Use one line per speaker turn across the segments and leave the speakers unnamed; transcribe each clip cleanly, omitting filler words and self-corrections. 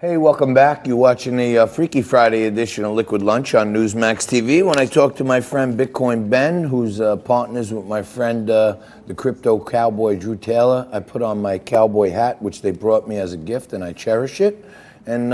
Hey, welcome back. You're watching the Freaky Friday edition of Liquid Lunch on NEWSMAX TV. When I talk to my friend Bitcoin Ben, who's partners with my friend, the crypto cowboy Drew Taylor, I put on my cowboy hat, which they brought me as a gift, and I cherish it. And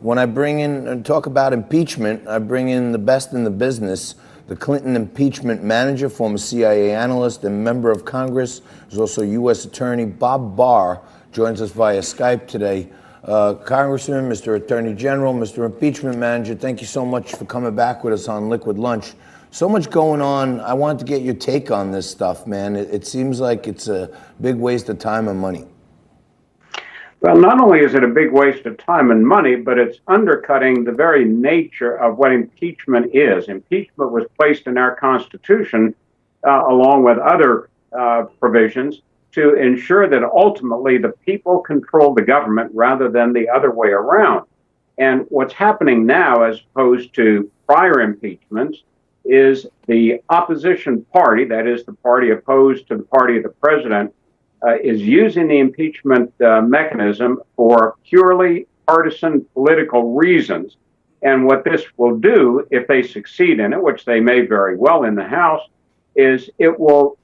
when I bring in and talk about impeachment, I bring in the best in the business. The Clinton impeachment manager, former CIA analyst and member of Congress, who's also U.S. Attorney Bob Barr, joins us via Skype today. Congressman, Mr. Attorney General, Mr. Impeachment Manager, thank you so much for coming back with us on Liquid Lunch. So much going on. I wanted to get your take on this stuff, man. It seems like it's a big waste of time and money.
Well, not only is it a big waste of time and money, but it's undercutting the very nature of what impeachment is. Impeachment was placed in our Constitution, along with other provisions, to ensure that ultimately the people control the government rather than the other way around. And what's happening now, as opposed to prior impeachments, is the opposition party, that is the party opposed to the party of the president, is using the impeachment mechanism for purely partisan political reasons. And what this will do, if they succeed in it, which they may very well in the House, is it will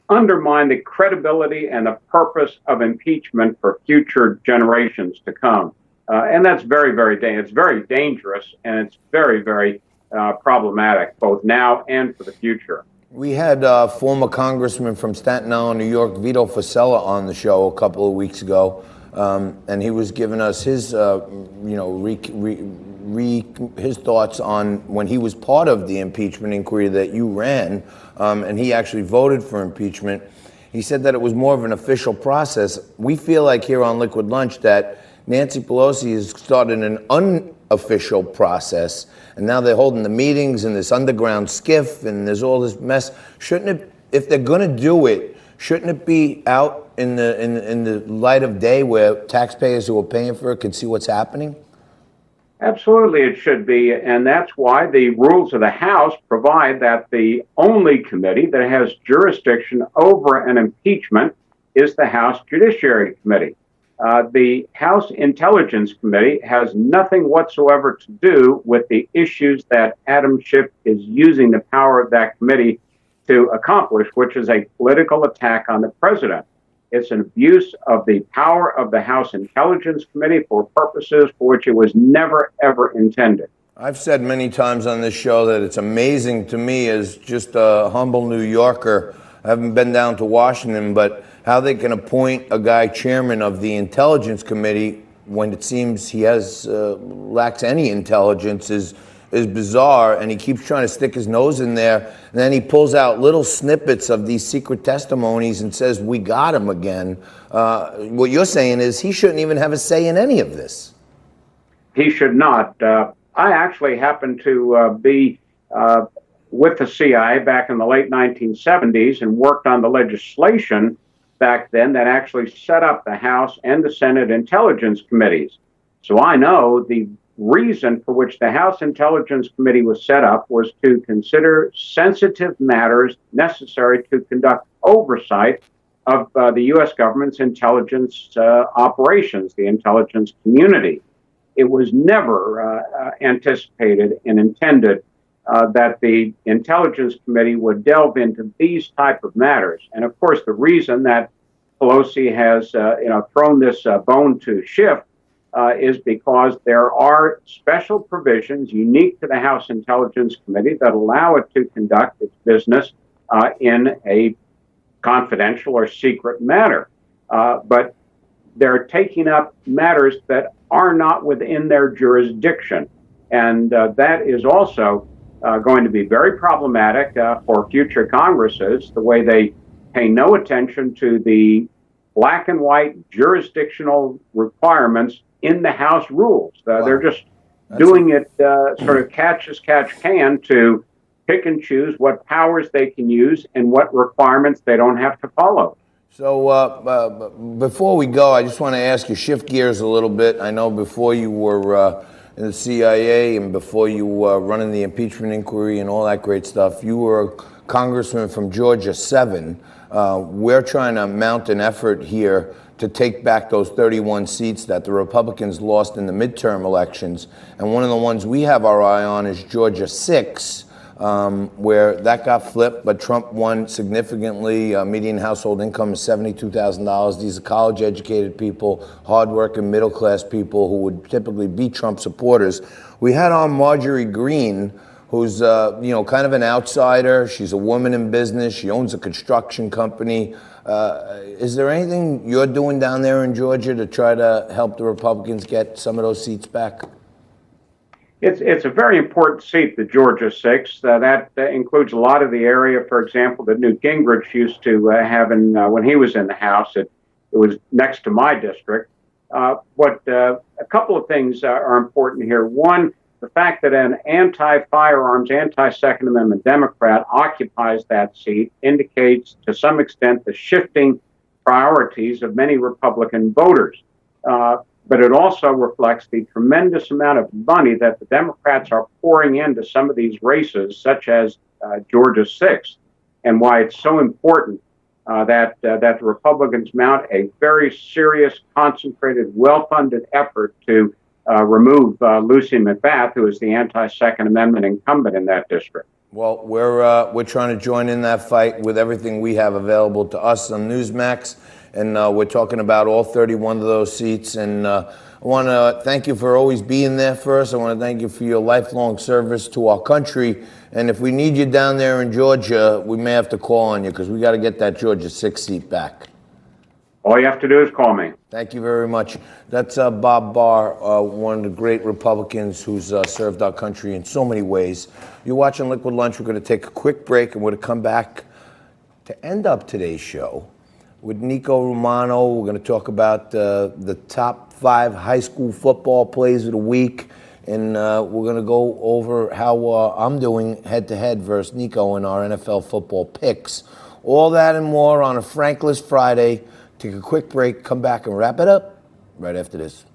undermine the credibility and the purpose of impeachment for future generations to come. And that's very, it's very dangerous, and it's very, very problematic, both now and for the future.
We had former Congressman from Staten Island, New York, Vito Fossella, on the show a couple of weeks ago, and he was giving us his, his thoughts on when he was part of the impeachment inquiry that you ran, and he actually voted for impeachment. He said that it was more of an official process. We feel like here on Liquid Lunch that Nancy Pelosi has started an unofficial process, and now they're holding the meetings in this underground skiff, and there's all this mess. Shouldn't it, if they're going to do it, shouldn't it be out in the light of day where taxpayers who are paying for it can see what's happening?
Absolutely, it should be, and that's why the rules of the House provide that the only committee that has jurisdiction over an impeachment is the House Judiciary Committee. The House Intelligence Committee has nothing whatsoever to do with the issues that Adam Schiff is using the power of that committee to accomplish, which is a political attack on the president. It's an abuse of the power of the House Intelligence Committee for purposes for which it was never, ever intended.
I've said many times on this show that it's amazing to me as just a humble New Yorker. I haven't been down to Washington, but how they can appoint a guy chairman of the Intelligence Committee when it seems he has lacks any intelligence is bizarre, and he keeps trying to stick his nose in there, and then he pulls out little snippets of these secret testimonies and says, we got him again. What you're saying is he shouldn't even have a say in any of this.
He should not. I actually happened to be with the CIA back in the late 1970s and worked on the legislation back then that actually set up the House and the Senate Intelligence Committees. So I know the reason for which the House Intelligence Committee was set up was to consider sensitive matters necessary to conduct oversight of the U.S. government's intelligence operations, the intelligence community. It was never anticipated and intended that the Intelligence Committee would delve into these type of matters. And of course, the reason that Pelosi has thrown this bone to Schiff is because there are special provisions unique to the House Intelligence Committee that allow it to conduct its business in a confidential or secret manner. But they're taking up matters that are not within their jurisdiction. And that is also going to be very problematic for future Congresses, the way they pay no attention to the black and white jurisdictional requirements in the House rules. They're just doing it sort of catch as catch can to pick and choose what powers they can use and what requirements they don't have to follow.
So before we go, I just want to ask you, shift gears a little bit. I know before you were in the CIA and before you were running the impeachment inquiry and all that great stuff, you were a congressman from Georgia 7. We're trying to mount an effort here to take back those 31 seats that the Republicans lost in the midterm elections. And one of the ones we have our eye on is Georgia 6, where that got flipped, but Trump won significantly. Median household income is $72,000. These are college-educated people, hardworking, middle-class people who would typically be Trump supporters. We had on Marjorie Greene, who's kind of an outsider. She's a woman in business. She owns a construction company. Is there anything you're doing down there in Georgia to try to help the Republicans get some of those seats back?
It's a very important seat, the Georgia 6. That includes a lot of the area, for example, that Newt Gingrich used to have when he was in the House. It was next to my district. But a couple of things are important here. One, the fact that an anti-firearms, anti-Second Amendment Democrat occupies that seat indicates to some extent the shifting priorities of many Republican voters. But it also reflects the tremendous amount of money that the Democrats are pouring into some of these races, such as Georgia 6, and why it's so important that the Republicans mount a very serious, concentrated, well-funded effort to remove Lucy McBath, who is the anti-Second Amendment incumbent in that district.
Well, we're trying to join in that fight with everything we have available to us on NEWSMAX, and we're talking about all 31 of those seats. And I want to thank you for always being there for us. I want to thank you for your lifelong service to our country. And if we need you down there in Georgia, we may have to call on you because we got to get that Georgia 6 seat back.
All you have to do is call me.
Thank you very much. That's Bob Barr, one of the great Republicans who's served our country in so many ways. You're watching Liquid Lunch. We're going to take a quick break, and we're going to come back to end up today's show with Nico Romano. We're going to talk about the top 5 high school football plays of the week, and we're going to go over how I'm doing head-to-head versus Nico in our NFL football picks. All that and more on a Frankless Friday. Take a quick break, come back and wrap it up right after this.